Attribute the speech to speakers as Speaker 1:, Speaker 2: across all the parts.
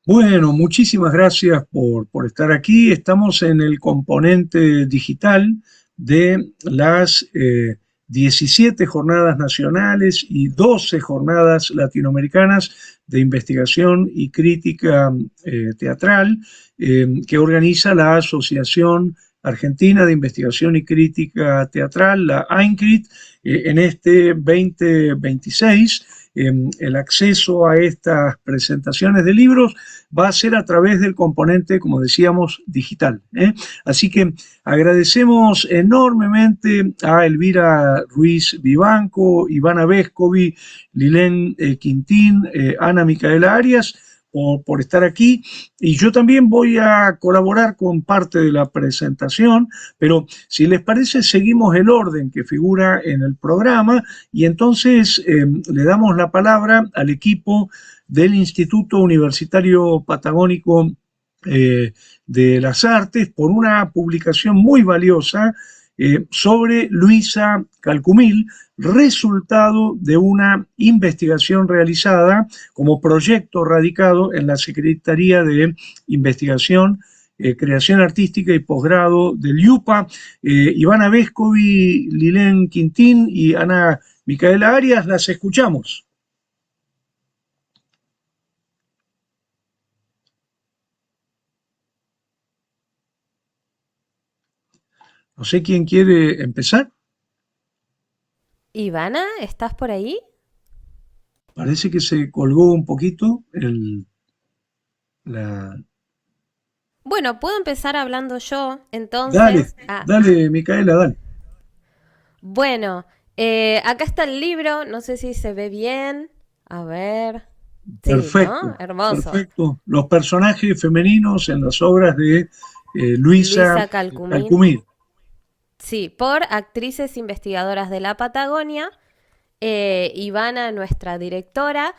Speaker 1: Bueno, muchísimas gracias por estar aquí. Estamos en el componente digital de las 17 jornadas nacionales y 12 jornadas latinoamericanas de investigación y crítica teatral que organiza la Asociación Argentina de Investigación y Crítica Teatral, la AINCRIT, en este 2026. El acceso a estas presentaciones de libros va a ser a través del componente, como decíamos, digital. Así que agradecemos enormemente a Elvira Ruiz Vivanco, Ivana Vescovi, Lilén Quintín, Ana Micaela Arias, por estar aquí. Y yo también voy a colaborar con parte de la presentación, pero si les parece, seguimos el orden que figura en el programa y entonces le damos la palabra al equipo del Instituto Universitario Patagónico de las Artes por una publicación muy valiosa sobre Luisa Calcumil, resultado de una investigación realizada como proyecto radicado en la Secretaría de Investigación, Creación Artística y Posgrado del IUPA. Ivana Vescovi, Lilén Quintín y Ana Micaela Arias, las escuchamos. No sé quién quiere empezar.
Speaker 2: Ivana, ¿estás por ahí?
Speaker 1: Parece que se colgó un poquito la...
Speaker 2: Bueno, puedo empezar hablando yo,
Speaker 1: Dale,
Speaker 2: entonces.
Speaker 1: dale, Micaela, dale.
Speaker 2: Bueno, acá está el libro, no sé si se ve bien. A ver. Sí, ¿no?
Speaker 1: Perfecto,
Speaker 2: Hermoso.
Speaker 1: perfecto. Los personajes femeninos en las obras de Luisa
Speaker 2: Luisa Calcumil.
Speaker 1: Calcumil.
Speaker 2: Sí, por actrices investigadoras de la Patagonia. Ivana, nuestra directora.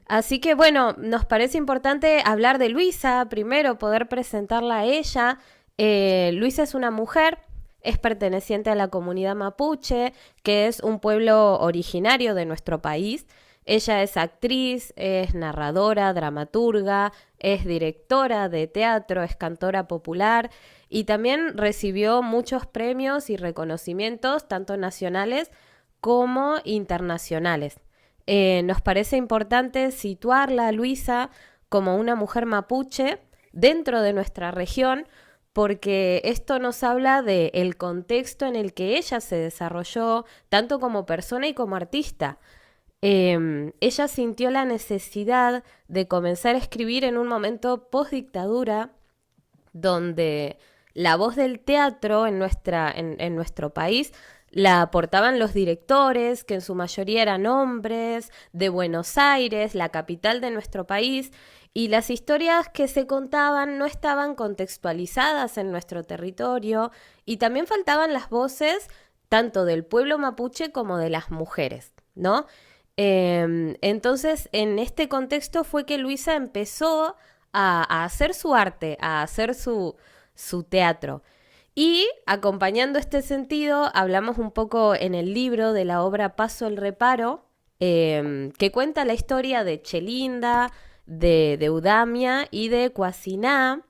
Speaker 2: Así que bueno, nos parece importante hablar de Luisa, primero poder presentarla a ella. Luisa es una mujer, es perteneciente a la comunidad mapuche, que es un pueblo originario de nuestro país. Ella es actriz, es narradora, dramaturga, es directora de teatro, es cantora popular y también recibió muchos premios y reconocimientos, tanto nacionales como internacionales. Nos parece importante situarla, Luisa, como una mujer mapuche dentro de nuestra región, porque esto nos habla del contexto en el que ella se desarrolló, tanto como persona y como artista. Ella sintió la necesidad de comenzar a escribir en un momento post dictadura, donde la voz del teatro en nuestro país la aportaban los directores, que en su mayoría eran hombres, de Buenos Aires, la capital de nuestro país, y las historias que se contaban no estaban contextualizadas en nuestro territorio, y también faltaban las voces tanto del pueblo mapuche como de las mujeres, ¿no? Entonces, en este contexto fue que Luisa empezó a hacer su arte, a hacer su teatro. Y acompañando este sentido, hablamos un poco en el libro de la obra Paso el Reparo, que cuenta la historia de Chelinda, de Eudamia y de Cuasiná.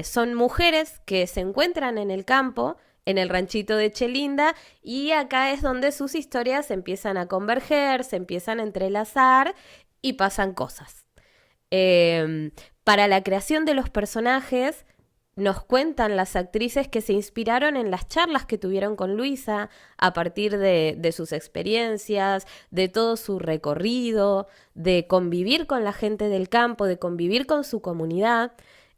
Speaker 2: Son mujeres que se encuentran en el campo, en el ranchito de Chelinda, y acá es donde sus historias empiezan a converger, se empiezan a entrelazar y pasan cosas. Para la creación de los personajes, nos cuentan las actrices que se inspiraron en las charlas que tuvieron con Luisa a partir de sus experiencias, de todo su recorrido, de convivir con la gente del campo, de convivir con su comunidad.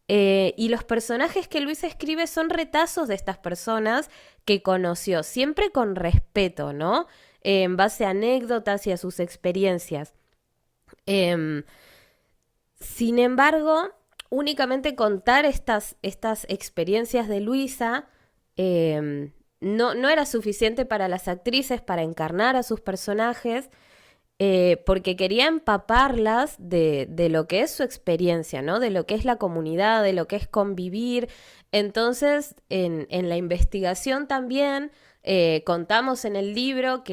Speaker 2: Y los personajes que Luisa escribe son retazos de estas personas que conoció, siempre con respeto, ¿no? En base a anécdotas y a sus experiencias. Eh, Sin embargo, únicamente contar estas experiencias de Luisa no era suficiente para las actrices para encarnar a sus personajes, porque quería empaparlas de lo que es su experiencia, ¿no? De lo que es la comunidad, de lo que es convivir. Entonces, en la investigación también contamos en el libro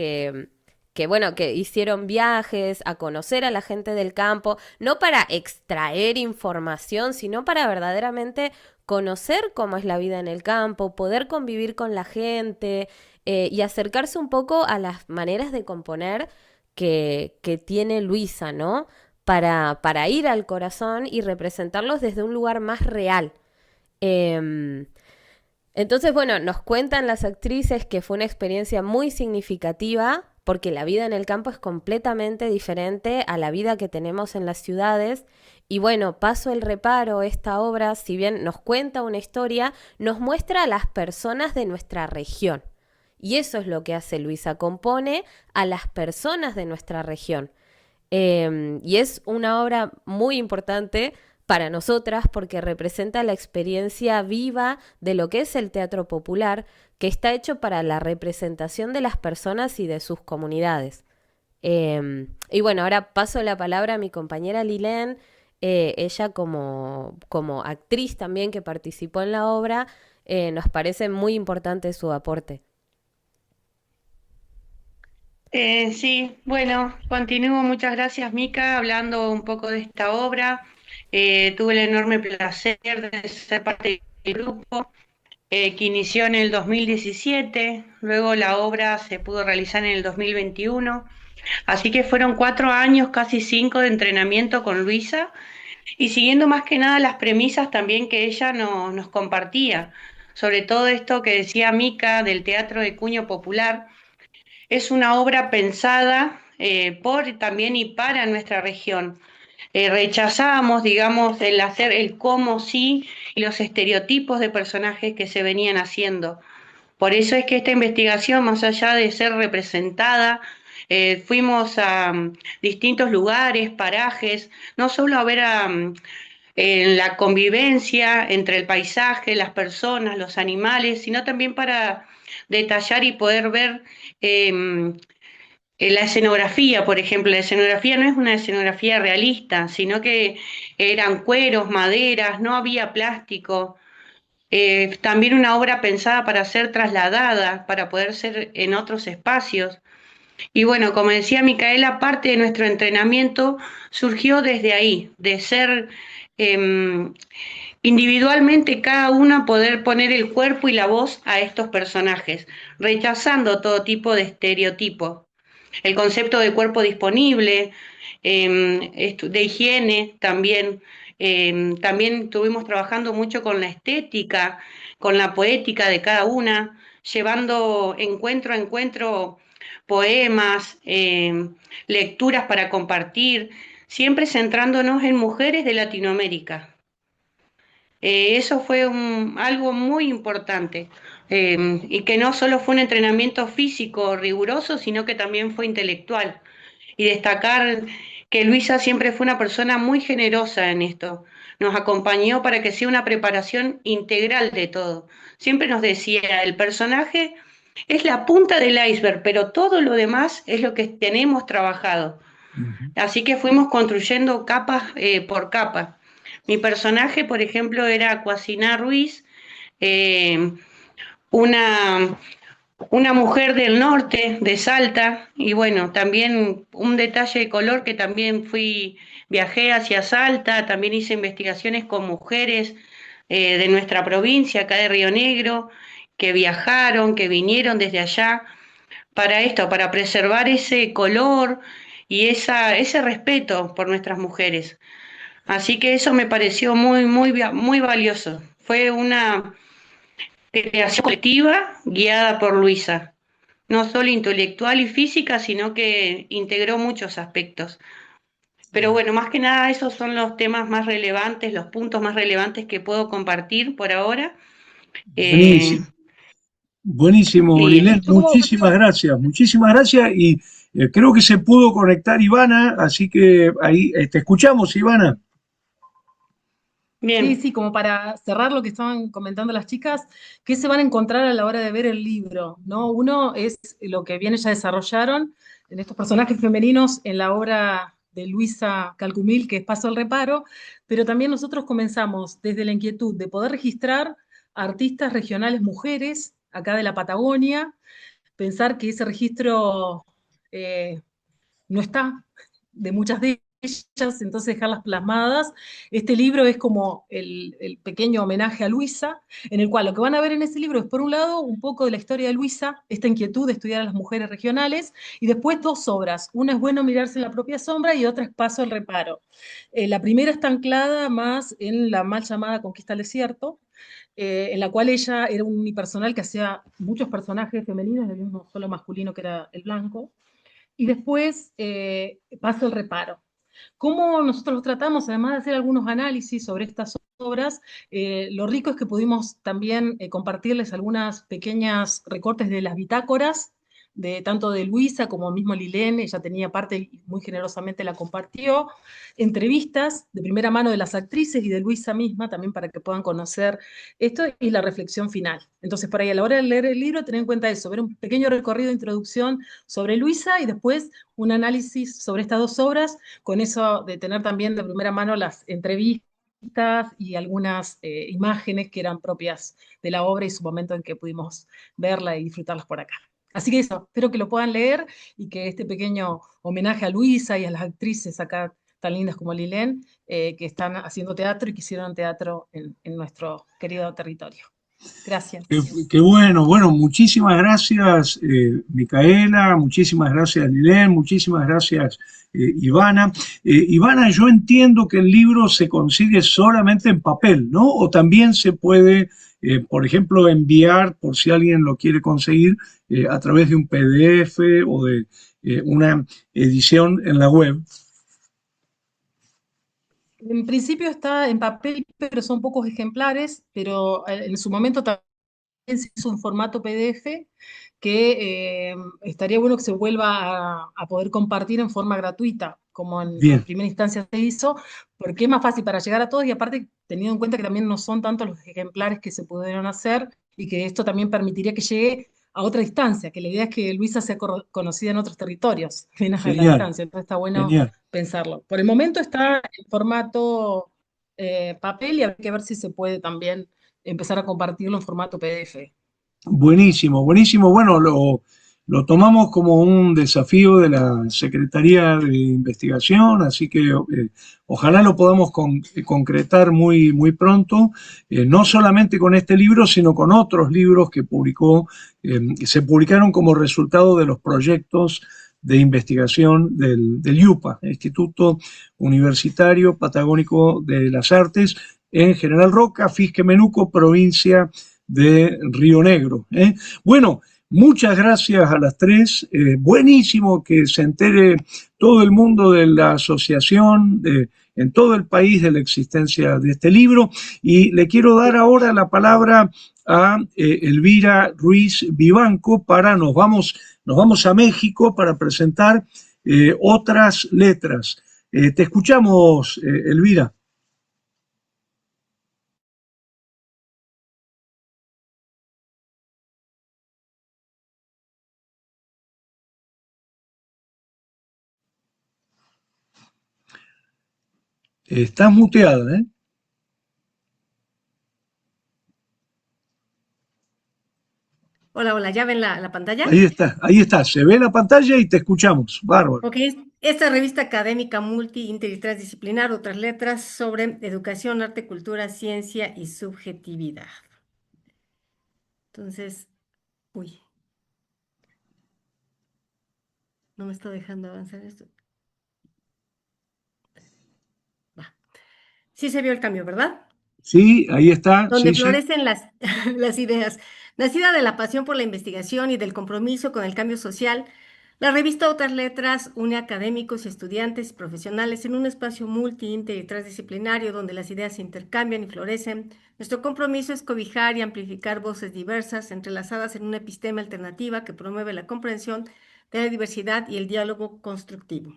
Speaker 2: bueno, que hicieron viajes a conocer a la gente del campo, no para extraer información, sino para verdaderamente conocer cómo es la vida en el campo, poder convivir con la gente y acercarse un poco a las maneras de componer que tiene Luisa, ¿no? Para ir al corazón y representarlos desde un lugar más real. Eh, entonces, bueno, nos cuentan las actrices que fue una experiencia muy significativa porque la vida en el campo es completamente diferente a la vida que tenemos en las ciudades. Y bueno, Paso el Reparo, esta obra, si bien nos cuenta una historia, nos muestra a las personas de nuestra región. Y eso es lo que hace Luisa, compone a las personas de nuestra región. Y es una obra muy importante para nosotras porque representa la experiencia viva de lo que es el teatro popular, que está hecho para la representación de las personas y de sus comunidades. Y bueno, ahora paso la palabra a mi compañera Lilén, ella como actriz también que participó en la obra, nos parece muy importante su aporte.
Speaker 3: Sí, bueno, continúo. Muchas gracias, Mica, hablando un poco de esta obra. Tuve el enorme placer de ser parte del grupo que inició en el 2017, luego la obra se pudo realizar en el 2021, así que fueron 4 años, casi 5 de entrenamiento con Luisa y siguiendo más que nada las premisas también que ella nos compartía, sobre todo esto que decía Mica del teatro de cuño popular. Es una obra pensada por también y para nuestra región. Rechazamos, digamos, el hacer el cómo sí y los estereotipos de personajes que se venían haciendo. Por eso es que esta investigación, más allá de ser representada, fuimos a distintos lugares, parajes, no solo a ver la convivencia entre el paisaje, las personas, los animales, sino también para detallar y poder ver eh, la escenografía, por ejemplo. La escenografía no es una escenografía realista, sino que eran cueros, maderas, no había plástico. También una obra pensada para ser trasladada, para poder ser en otros espacios. Y bueno, como decía Micaela, parte de nuestro entrenamiento surgió desde ahí, de ser eh, individualmente cada una poder poner el cuerpo y la voz a estos personajes, rechazando todo tipo de estereotipos. El concepto de cuerpo disponible, de higiene también. También estuvimos trabajando mucho con la estética, con la poética de cada una, llevando encuentro a encuentro poemas, lecturas para compartir, siempre centrándonos en mujeres de Latinoamérica. Eso fue algo muy importante y que no solo fue un entrenamiento físico riguroso, sino que también fue intelectual. Y destacar que Luisa siempre fue una persona muy generosa en esto. Nos acompañó para que sea una preparación integral de todo. Siempre nos decía, el personaje es la punta del iceberg, pero todo lo demás es lo que tenemos trabajado.
Speaker 1: Ujú.
Speaker 3: Así que fuimos construyendo capas por capas. Mi personaje, por ejemplo, era Cuasiná Ruiz, eh, una, una mujer del norte, de Salta, y bueno, también un detalle de color que también viajé hacia Salta, también hice investigaciones con mujeres de nuestra provincia, acá de Río Negro, que viajaron, que vinieron desde allá para esto, para preservar ese color y ese respeto por nuestras mujeres. Así que eso me pareció muy valioso. Fue una creación colectiva guiada por Luisa, no solo intelectual y física, sino que integró muchos aspectos. Pero bueno, más que nada esos son los temas más relevantes, los puntos más relevantes que puedo compartir por ahora. Eh,
Speaker 1: Buenísimo, buenísimo,
Speaker 3: y
Speaker 1: Lilén,
Speaker 3: estuvo
Speaker 1: muchísimas gracias y creo que se pudo conectar Ivana, así que ahí te escuchamos, Ivana.
Speaker 4: Sí,
Speaker 3: bien.
Speaker 4: sí, como para cerrar lo que estaban comentando las chicas, ¿qué se van a encontrar a la hora de ver el libro? ¿No? Uno es lo que bien ya desarrollaron en estos personajes femeninos en la obra de Luisa Calcumil, que es Paso al Reparo, pero también nosotros comenzamos desde la inquietud de poder registrar artistas regionales mujeres acá de la Patagonia, pensar que ese registro eh, no está, de muchas de ellas, entonces dejarlas plasmadas. Este libro es como el pequeño homenaje a Luisa, en el cual lo que van a ver en ese libro es, por un lado, un poco de la historia de Luisa, esta inquietud de estudiar a las mujeres regionales, y después dos obras. Una es Bueno mirarse en la propia sombra y otra es Paso al reparo. La primera está anclada más en la mal llamada Conquista del Desierto, en la cual ella era un unipersonal que hacía muchos personajes femeninos, el mismo solo masculino que era el blanco. Y después Paso al reparo. ¿Cómo nosotros los tratamos? Además de hacer algunos análisis sobre estas obras, lo rico es que pudimos también compartirles algunas pequeñas recortes de las bitácoras, de tanto de Luisa como mismo Lilén, ella tenía parte y muy generosamente la compartió, entrevistas de primera mano de las actrices y de Luisa misma, también para que puedan conocer esto, y la reflexión final. Entonces, para ahí, a la hora de leer el libro, tener en cuenta eso, ver un pequeño recorrido de introducción sobre Luisa y después un análisis sobre estas dos obras, con eso de tener también de primera mano las entrevistas y algunas imágenes que eran propias de la obra y su momento en que pudimos verla y disfrutarlas por acá. Así que eso, espero que lo puedan leer y que este pequeño homenaje a Luisa y a las actrices acá tan lindas como Lilén, que están haciendo teatro y que hicieron teatro en nuestro querido territorio. Gracias.
Speaker 1: Qué bueno, bueno, muchísimas gracias, Micaela, muchísimas gracias, Lilén, muchísimas gracias, Ivana. Ivana, yo entiendo que el libro se consigue solamente en papel, ¿no? O también se puede, por ejemplo, enviar, por si alguien lo quiere conseguir, a través de un PDF o de una edición en la web.
Speaker 4: En principio está en papel, pero son pocos ejemplares, pero en su momento también se hizo un formato PDF que estaría bueno que se vuelva a poder compartir en forma gratuita, como en
Speaker 1: Bien,
Speaker 4: primera instancia se hizo, porque es más fácil para llegar a todos y aparte teniendo en cuenta que también no son tantos los ejemplares que se pudieron hacer y que esto también permitiría que llegue a otra distancia, que la idea es que Luisa sea conocida en otros territorios, menos a la
Speaker 1: genial,
Speaker 4: distancia, entonces está bueno
Speaker 1: genial.
Speaker 4: pensarlo. Por el momento está en formato papel y hay que ver si se puede también empezar a compartirlo en formato PDF.
Speaker 1: Buenísimo, buenísimo. Bueno, lo tomamos como un desafío de la Secretaría de Investigación, así que ojalá lo podamos concretar muy, muy pronto, no solamente con este libro, sino con otros libros que que se publicaron como resultado de los proyectos de investigación del IUPA, Instituto Universitario Patagónico de las Artes, en General Roca, Fisque Menuco, provincia de Río Negro. Bueno, muchas gracias a las tres. Buenísimo que se entere todo el mundo de la asociación, en todo el país, de la existencia de este libro. Y le quiero dar ahora la palabra a Elvira Ruiz Vivanco nos vamos a México para presentar otras letras. Te escuchamos, Elvira. Estás muteada, ¿eh?
Speaker 5: Hola, hola, ¿ya ven la pantalla?
Speaker 1: Ahí está, se ve la pantalla y te escuchamos. Bárbaro.
Speaker 5: Ok, esta revista académica multi, inter y transdisciplinar, otras letras sobre educación, arte, cultura, ciencia y subjetividad. Entonces, uy, no me está dejando avanzar esto. Va. Sí se vio el cambio, ¿verdad?
Speaker 1: Sí, ahí está,
Speaker 5: Donde
Speaker 1: sí, sí.
Speaker 5: florecen las ideas. Nacida de la pasión por la investigación y del compromiso con el cambio social, la revista Otras Letras une académicos y estudiantes profesionales en un espacio multi, inter y transdisciplinario donde las ideas se intercambian y florecen. Nuestro compromiso es cobijar y amplificar voces diversas, entrelazadas en una epistema alternativa que promueve la comprensión de la diversidad y el diálogo constructivo.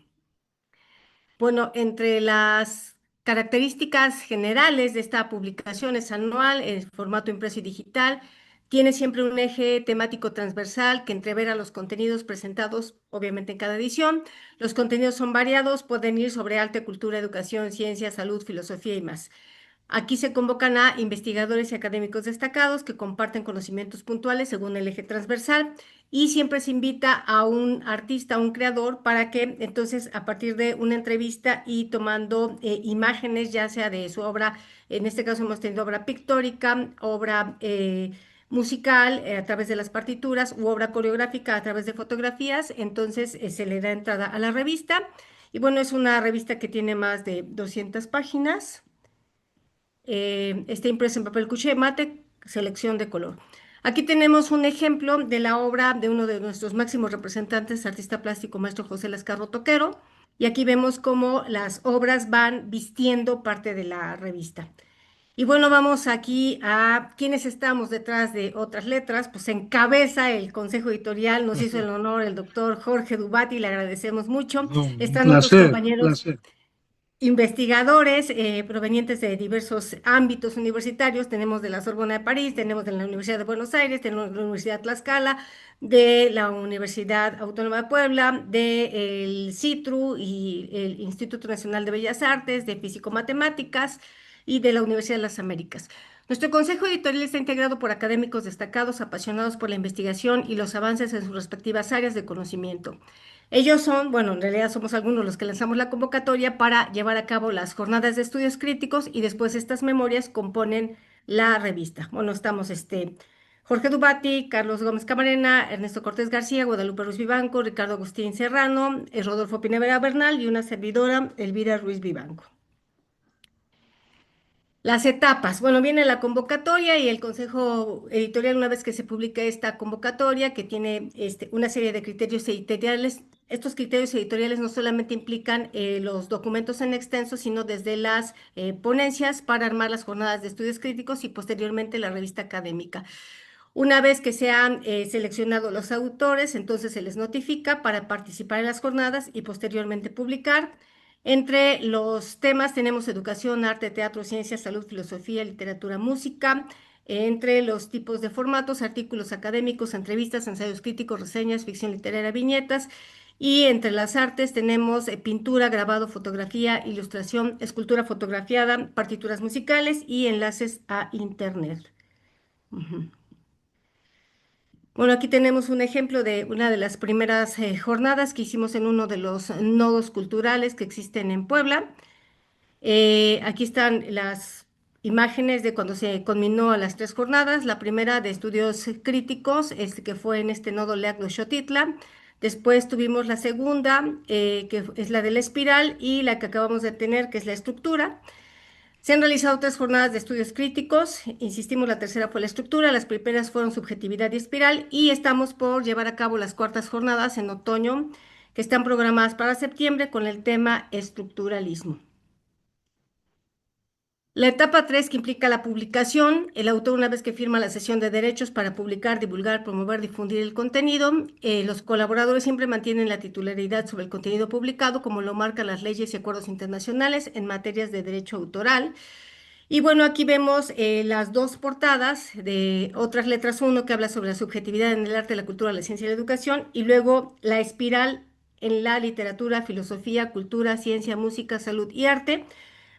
Speaker 5: Bueno, entre las características generales de esta publicación es anual, en formato impreso y digital. Tiene siempre un eje temático transversal que entrevera los contenidos presentados, obviamente en cada edición. Los contenidos son variados, pueden ir sobre arte, cultura, educación, ciencia, salud, filosofía y más. Aquí se convocan a investigadores y académicos destacados que comparten conocimientos puntuales según el eje transversal y siempre se invita a un artista, a un creador, para que entonces a partir de una entrevista y tomando imágenes, ya sea de su obra, en este caso hemos tenido obra pictórica, obra musical a través de las partituras u obra coreográfica a través de fotografías, entonces se le da entrada a la revista. Y bueno, es una revista que tiene más de 200 páginas. Está impresa en papel cuché mate, selección de color. Aquí tenemos un ejemplo de la obra de uno de nuestros máximos representantes, artista plástico, maestro José Lascarro Toquero, y aquí vemos cómo las obras van vistiendo parte de la revista. Y bueno, vamos aquí a quienes estamos detrás de otras letras, pues encabeza el consejo editorial, nos hizo el honor el doctor Jorge Dubati, le agradecemos mucho.
Speaker 1: No, un
Speaker 5: Están otros
Speaker 1: placer, un
Speaker 5: compañeros
Speaker 1: placer.
Speaker 5: investigadores provenientes de diversos ámbitos universitarios. Tenemos de la Sorbona de París, tenemos de la Universidad de Buenos Aires, tenemos de la Universidad de Tlaxcala, de la Universidad Autónoma de Puebla, del CITRU y el Instituto Nacional de Bellas Artes, de Físico-Matemáticas y de la Universidad de las Américas. Nuestro consejo editorial está integrado por académicos destacados, apasionados por la investigación y los avances en sus respectivas áreas de conocimiento. Ellos son, bueno, en realidad somos algunos los que lanzamos la convocatoria para llevar a cabo las jornadas de estudios críticos y después estas memorias componen la revista. Bueno, estamos Jorge Dubati, Carlos Gómez Camarena, Ernesto Cortés García, Guadalupe Ruiz Vivanco, Ricardo Agustín Serrano, Rodolfo Pineda Bernal y una servidora, Elvira Ruiz Vivanco. Las etapas. Bueno, viene la convocatoria y el consejo editorial, una vez que se publica esta convocatoria, que tiene una serie de criterios editoriales. Estos criterios editoriales no solamente implican los documentos en extenso, sino desde las ponencias para armar las jornadas de estudios críticos y posteriormente la revista académica. Una vez que se han seleccionado los autores, entonces se les notifica para participar en las jornadas y posteriormente publicar. Entre los temas tenemos educación, arte, teatro, ciencia, salud, filosofía, literatura, música. Entre los tipos de formatos, artículos académicos, entrevistas, ensayos críticos, reseñas, ficción literaria, viñetas. Y entre las artes tenemos pintura, grabado, fotografía, ilustración, escultura fotografiada, partituras musicales y enlaces a internet. Bueno, aquí tenemos un ejemplo de una de las primeras jornadas que hicimos en uno de los nodos culturales que existen en Puebla. Aquí están las imágenes de cuando se culminó a las 3 jornadas. La primera de estudios críticos, que fue en este nodo Leacno Xotitla. Después tuvimos la segunda, que es la de la espiral, y la que acabamos de tener, que es la estructura. Se han realizado 3 jornadas de estudios críticos, insistimos, la tercera fue la estructura, las primeras fueron subjetividad y espiral, y estamos por llevar a cabo las 4 jornadas en otoño, que están programadas para septiembre con el tema estructuralismo. La etapa 3, que implica la publicación, el autor, una vez que firma la cesión de derechos para publicar, divulgar, promover, difundir el contenido, los colaboradores siempre mantienen la titularidad sobre el contenido publicado, como lo marcan las leyes y acuerdos internacionales en materias de derecho autoral. Y bueno, aquí vemos las 2 portadas de Otras Letras 1, que habla sobre la subjetividad en el arte, la cultura, la ciencia y la educación, y luego la espiral en la literatura, filosofía, cultura, ciencia, música, salud y arte.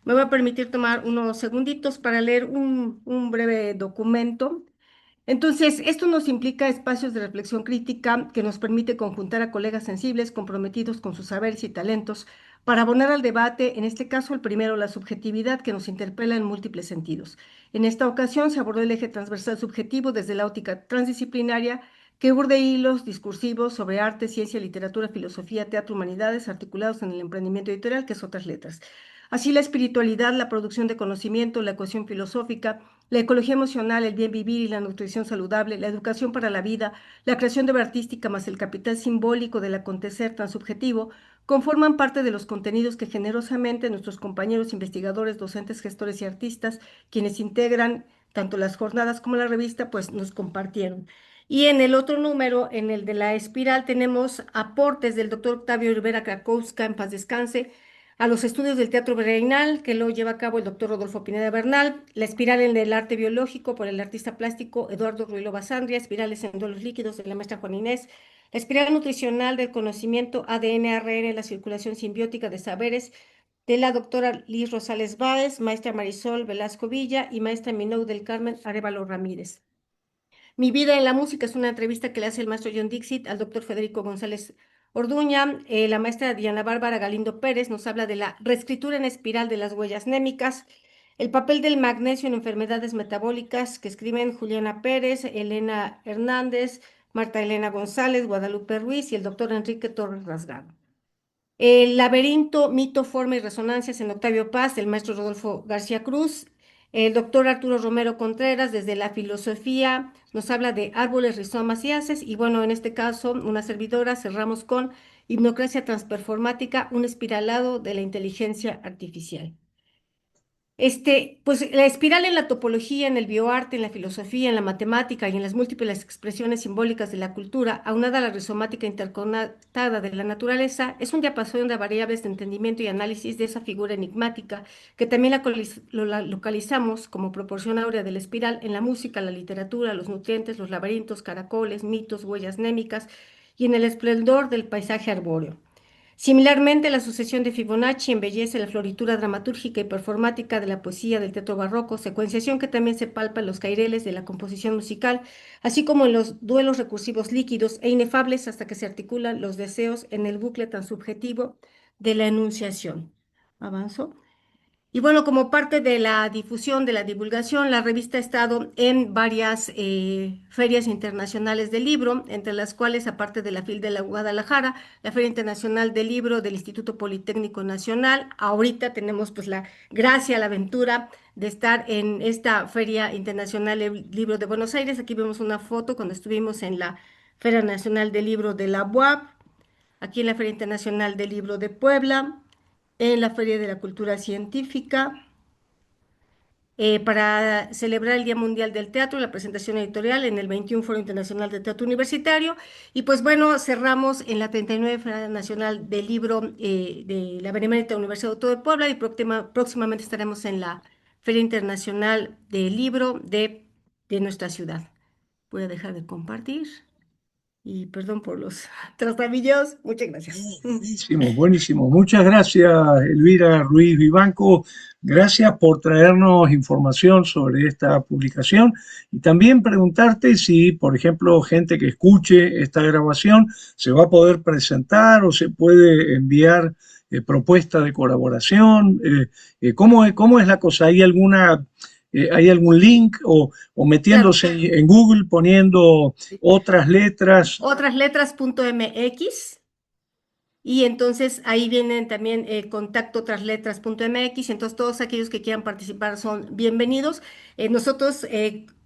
Speaker 5: Me voy a permitir tomar unos segunditos para leer un breve documento. Entonces, esto nos implica espacios de reflexión crítica que nos permite conjuntar a colegas sensibles, comprometidos con sus saberes y talentos, para abonar al debate, en este caso el primero, la subjetividad que nos interpela en múltiples sentidos. En esta ocasión se abordó el eje transversal subjetivo desde la óptica transdisciplinaria que urde hilos discursivos sobre arte, ciencia, literatura, filosofía, teatro, humanidades, articulados en el emprendimiento editorial, que es Otras Letras. Así la espiritualidad, la producción de conocimiento, la cohesión filosófica, la ecología emocional, el bien vivir y la nutrición saludable, la educación para la vida, la creación de obra artística más el capital simbólico del acontecer transubjetivo, conforman parte de los contenidos que generosamente nuestros compañeros investigadores, docentes, gestores y artistas, quienes integran tanto las jornadas como la revista, pues nos compartieron. Y en el otro número, en el de la espiral, tenemos aportes del doctor Octavio Rivera Krakowska, en paz descanse, a los estudios del teatro Reinal, que lo lleva a cabo el doctor Rodolfo Pineda Bernal, la espiral en el arte biológico por el artista plástico Eduardo Ruilo Basandria, espirales en duelos líquidos de la maestra Juana Inés, la espiral nutricional del conocimiento ADN-ARN, la circulación simbiótica de saberes de la doctora Liz Rosales Báez, maestra Marisol Velasco Villa y maestra Minou del Carmen Arévalo Ramírez. Mi vida en la música es una entrevista que le hace el maestro John Dixit al doctor Federico González Orduña. La maestra Diana Bárbara Galindo Pérez nos habla de la reescritura en espiral de las huellas némicas, el papel del magnesio en enfermedades metabólicas, que escriben Juliana Pérez, Elena Hernández, Marta Elena González, Guadalupe Ruiz y el doctor Enrique Torres Rasgado. El laberinto, mito, forma y resonancias en Octavio Paz, del maestro Rodolfo García Cruz. El doctor Arturo Romero Contreras, desde la filosofía, nos habla de árboles, rizomas y haces. Y bueno, en este caso, una servidora, cerramos con hipnocracia transperformática, un espiralado de la inteligencia artificial. Pues la espiral en la topología, en el bioarte, en la filosofía, en la matemática y en las múltiples expresiones simbólicas de la cultura, aunada a la rizomática interconectada de la naturaleza, es un diapasón de variables de entendimiento y análisis de esa figura enigmática que también la localizamos como proporción áurea de la espiral en la música, la literatura, los nutrientes, los laberintos, caracoles, mitos, huellas némicas y en el esplendor del paisaje arbóreo. Similarmente, la sucesión de Fibonacci embellece la floritura dramatúrgica y performática de la poesía del teatro barroco, secuenciación que también se palpa en los caireles de la composición musical, así como en los duelos recursivos líquidos e inefables hasta que se articulan los deseos en el bucle tan subjetivo de la enunciación. Avanzo. Y bueno, como parte de la difusión, de la divulgación, la revista ha estado en varias ferias internacionales del libro, entre las cuales, aparte de la FIL de la Guadalajara, la Feria Internacional del Libro del Instituto Politécnico Nacional, ahorita tenemos pues la gracia, la aventura de estar en esta Feria Internacional del Libro de Buenos Aires. Aquí vemos una foto cuando estuvimos en la Feria Nacional del Libro de la UAP, aquí en la Feria Internacional del Libro de Puebla, en la Feria de la Cultura Científica, para celebrar el Día Mundial del Teatro, la presentación editorial en el 21 Foro Internacional de Teatro Universitario. Y pues bueno, cerramos en la 39 Feria Nacional del Libro de la Benemérita Universidad Autónoma de Puebla y próximamente estaremos en la Feria Internacional del Libro de nuestra ciudad. Voy a dejar de compartir. Y perdón por los trastabillos. Muchas gracias.
Speaker 1: Buenísimo, buenísimo. Muchas gracias, Elvira Ruiz Vivanco. Gracias por traernos información sobre esta publicación y también preguntarte si, por ejemplo, gente que escuche esta grabación se va a poder presentar o se puede enviar propuesta de colaboración. ¿Cómo es la cosa? ¿Hay algún link o metiéndose
Speaker 5: Claro.
Speaker 1: en Google poniendo otras letras?
Speaker 5: Otrasletras.mx y entonces ahí vienen también contacto otrasletras.mx, entonces todos aquellos que quieran participar son bienvenidos. Nosotros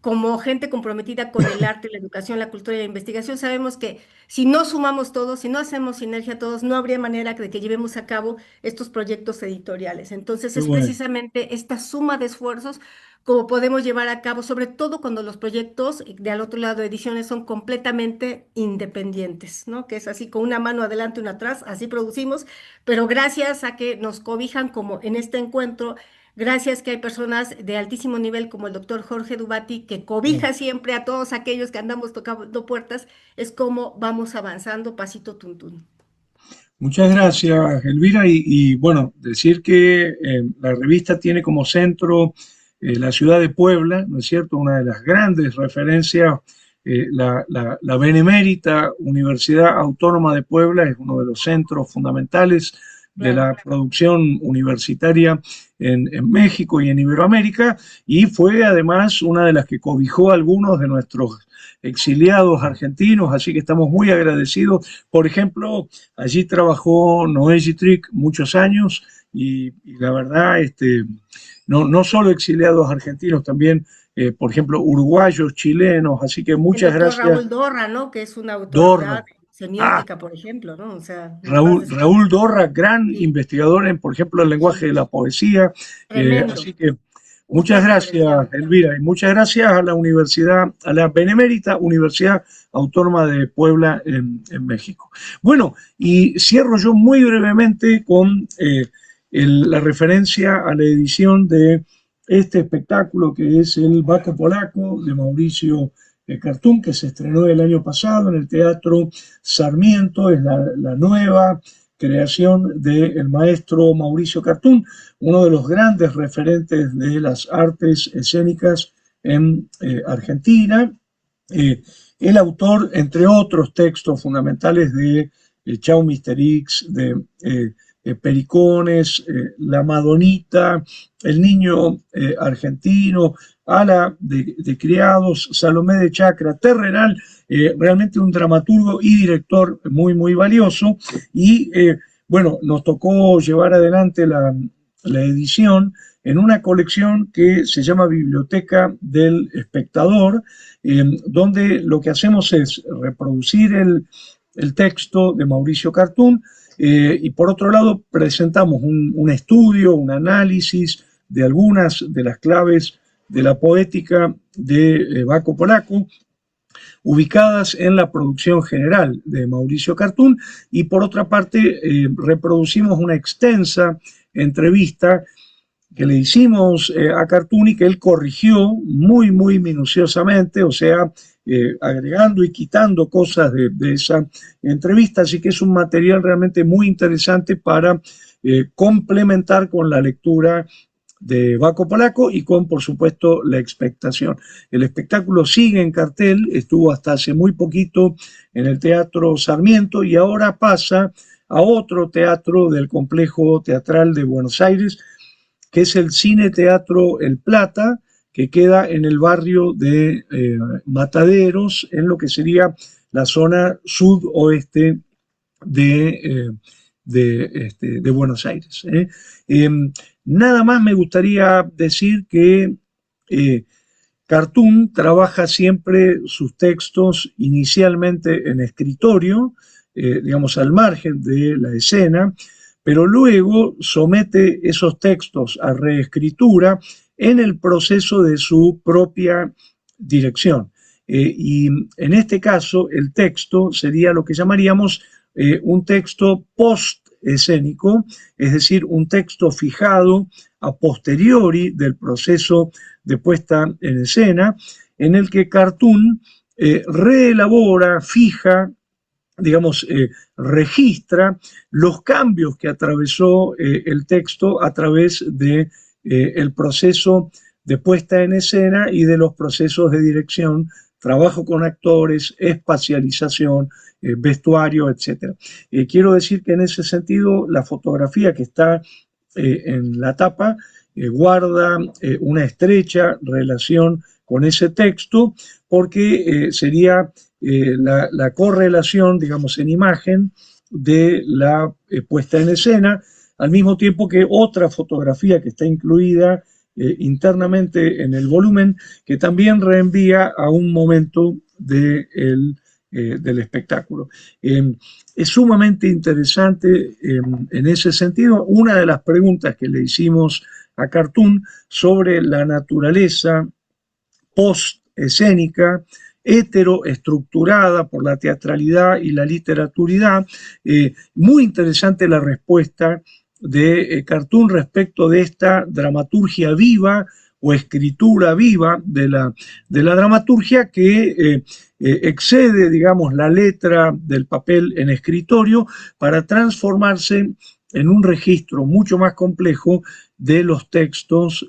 Speaker 5: como gente comprometida con el arte, la educación, la cultura y la investigación, sabemos que si no sumamos todos, si no hacemos sinergia todos, no habría manera de que llevemos a cabo estos proyectos editoriales. Entonces
Speaker 1: Qué
Speaker 5: es
Speaker 1: bueno.
Speaker 5: precisamente esta suma de esfuerzos como podemos llevar a cabo, sobre todo cuando los proyectos de al otro lado de ediciones son completamente independientes, ¿no? Que es así, con una mano adelante, una atrás, así producimos, pero gracias a que nos cobijan como en este encuentro, gracias que hay personas de altísimo nivel como el doctor Jorge Dubati, que cobija siempre a todos aquellos que andamos tocando puertas, es como vamos avanzando pasito tuntún.
Speaker 1: Muchas gracias, Elvira. Bueno, decir que la revista tiene como centro la ciudad de Puebla, ¿no es cierto? Una de las grandes referencias, la Benemérita Universidad Autónoma de Puebla es uno de los centros fundamentales de
Speaker 5: Claro.
Speaker 1: la producción universitaria en México y en Iberoamérica, y fue además una de las que cobijó a algunos de nuestros exiliados argentinos, así que estamos muy agradecidos. Por ejemplo, allí trabajó Noé Gitric muchos años y la verdad, no solo exiliados argentinos, también, por ejemplo, uruguayos, chilenos, así que
Speaker 5: El
Speaker 1: muchas
Speaker 5: doctor
Speaker 1: gracias.
Speaker 5: Raúl Dorra, ¿no? Que es una
Speaker 1: Dorra,
Speaker 5: autoridad
Speaker 1: ah,
Speaker 5: semiótica, por ejemplo, ¿no? O sea, en paz
Speaker 1: Raúl
Speaker 5: descanse.
Speaker 1: Dorra, gran
Speaker 5: Sí,
Speaker 1: investigador en, por ejemplo, el lenguaje
Speaker 5: sí,
Speaker 1: de la poesía,
Speaker 5: tremendo.
Speaker 1: así que muchas
Speaker 5: Ultra
Speaker 1: gracias,
Speaker 5: diferenciado.
Speaker 1: Elvira, y muchas gracias a la Universidad, a la Benemérita Universidad Autónoma de Puebla en México. Bueno, y cierro yo muy brevemente con la referencia a la edición de este espectáculo que es el Vaca Polaco de Mauricio Cartún, que se estrenó el año pasado en el Teatro Sarmiento, es la nueva creación del maestro Mauricio Cartún, uno de los grandes referentes de las artes escénicas en Argentina, el autor, entre otros textos fundamentales, de Chau Mister X, de Pericones, La Madonita, El Niño Argentino, Ala de Criados, Salomé de Chacra, Terrenal, realmente un dramaturgo y director muy, muy valioso. Y bueno, nos tocó llevar adelante la edición en una colección que se llama Biblioteca del Espectador, donde lo que hacemos es reproducir el texto de Mauricio Cartún, y por otro lado presentamos un estudio, un análisis de algunas de las claves de la poética de Baco Polaco, ubicadas en la producción general de Mauricio Cartún, y por otra parte reproducimos una extensa entrevista que le hicimos a Cartún y que él corrigió muy, muy minuciosamente, o sea, agregando y quitando cosas de esa entrevista, así que es un material realmente muy interesante para complementar con la lectura de Baco Polaco y con, por supuesto, la expectación. El espectáculo sigue en cartel, estuvo hasta hace muy poquito en el Teatro Sarmiento y ahora pasa a otro teatro del Complejo Teatral de Buenos Aires, que es el Cine Teatro El Plata, que queda en el barrio de Mataderos, en lo que sería la zona sudoeste de Buenos Aires. Nada más me gustaría decir que Cartún trabaja siempre sus textos inicialmente en escritorio, digamos al margen de la escena, pero luego somete esos textos a reescritura en el proceso de su propia dirección. Y en este caso el texto sería lo que llamaríamos un texto post-escénico, es decir, un texto fijado a posteriori del proceso de puesta en escena, en el que Cartún reelabora, fija, digamos, registra los cambios que atravesó el texto a través de el proceso de puesta en escena y de los procesos de dirección, trabajo con actores, espacialización, vestuario, etc. Quiero decir que en ese sentido la fotografía que está en la tapa guarda una estrecha relación con ese texto, porque sería la correlación, digamos, en imagen de la puesta en escena, al mismo tiempo que otra fotografía que está incluida internamente en el volumen, que también reenvía a un momento del espectáculo. Es sumamente interesante en ese sentido. Una de las preguntas que le hicimos a Cartún sobre la naturaleza post-escénica, heteroestructurada por la teatralidad y la literaturidad, muy interesante la respuesta de Cartún respecto de esta dramaturgia viva o escritura viva de la dramaturgia que excede, digamos, la letra del papel en escritorio para transformarse en un registro mucho más complejo de los textos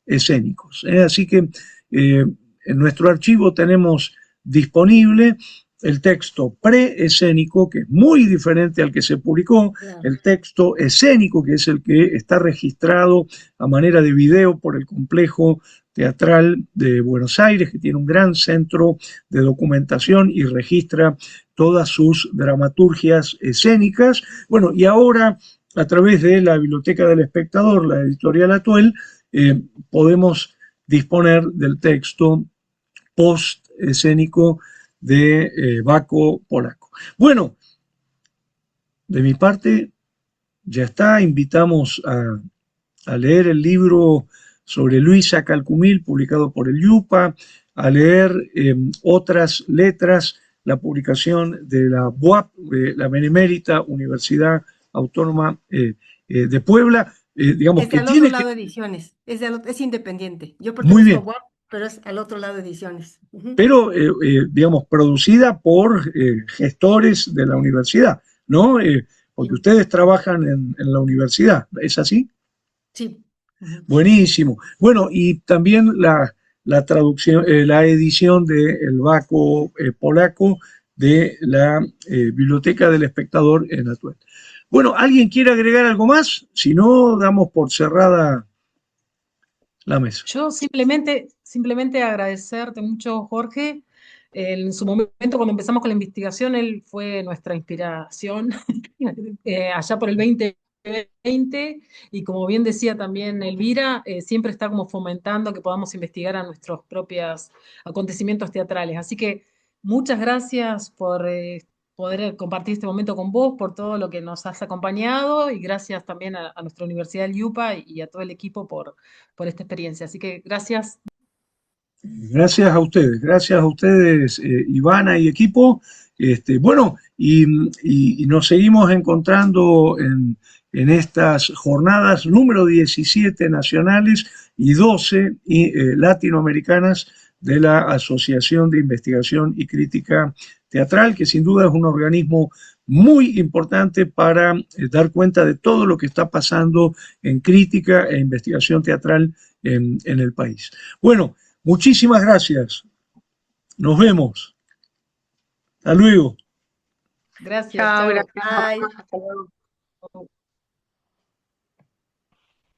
Speaker 1: escénicos. Así que en nuestro archivo tenemos disponible el texto preescénico, que es muy diferente al que se publicó, el texto escénico, que es el que está registrado a manera de video por el Complejo Teatral de Buenos Aires, que tiene un gran centro de documentación y registra todas sus dramaturgias escénicas. Bueno, y ahora, a través de la Biblioteca del Espectador, la editorial Atuel, podemos disponer del texto post-escénico de Baco Polaco. Bueno, de mi parte ya está. Invitamos a leer el libro sobre Luisa Calcumil, publicado por el IUPA, a leer otras letras, la publicación de la BUAP, la Benemérita Universidad Autónoma de Puebla. Digamos
Speaker 5: es
Speaker 1: que
Speaker 5: al
Speaker 1: tiene
Speaker 5: otro lado de Ediciones, es independiente. Yo
Speaker 1: muy bien.
Speaker 5: pertenezco a BUAP, pero es al otro lado de Ediciones.
Speaker 1: Pero, digamos, producida por gestores de la universidad, ¿no? porque ustedes trabajan en la universidad, ¿es así?
Speaker 5: Sí. Ujú.
Speaker 1: Buenísimo. Bueno, y también la traducción, la edición del Baco polaco de la Biblioteca del Espectador en Atuel. Bueno, ¿alguien quiere agregar algo más? Si no, damos por cerrada la mesa.
Speaker 4: Yo simplemente agradecerte mucho, Jorge. En su momento, cuando empezamos con la investigación, él fue nuestra inspiración allá por el 2020 y como bien decía también Elvira, siempre está como fomentando que podamos investigar a nuestros propios acontecimientos teatrales. Así que muchas gracias por poder compartir este momento con vos, por todo lo que nos has acompañado y gracias también a nuestra Universidad del IUPA y a todo el equipo por esta experiencia. Así que gracias.
Speaker 1: Gracias a ustedes, Ivana y equipo. Bueno, y nos seguimos encontrando en estas jornadas número 17 nacionales y 12 latinoamericanas de la Asociación de Investigación y Crítica Teatral, que sin duda es un organismo muy importante para dar cuenta de todo lo que está pasando en crítica e investigación teatral en el país. Bueno, muchísimas gracias. Nos vemos. Hasta luego.
Speaker 4: Gracias.
Speaker 3: Chao,
Speaker 4: Chao.
Speaker 3: gracias.
Speaker 5: Bye.
Speaker 3: Hasta luego.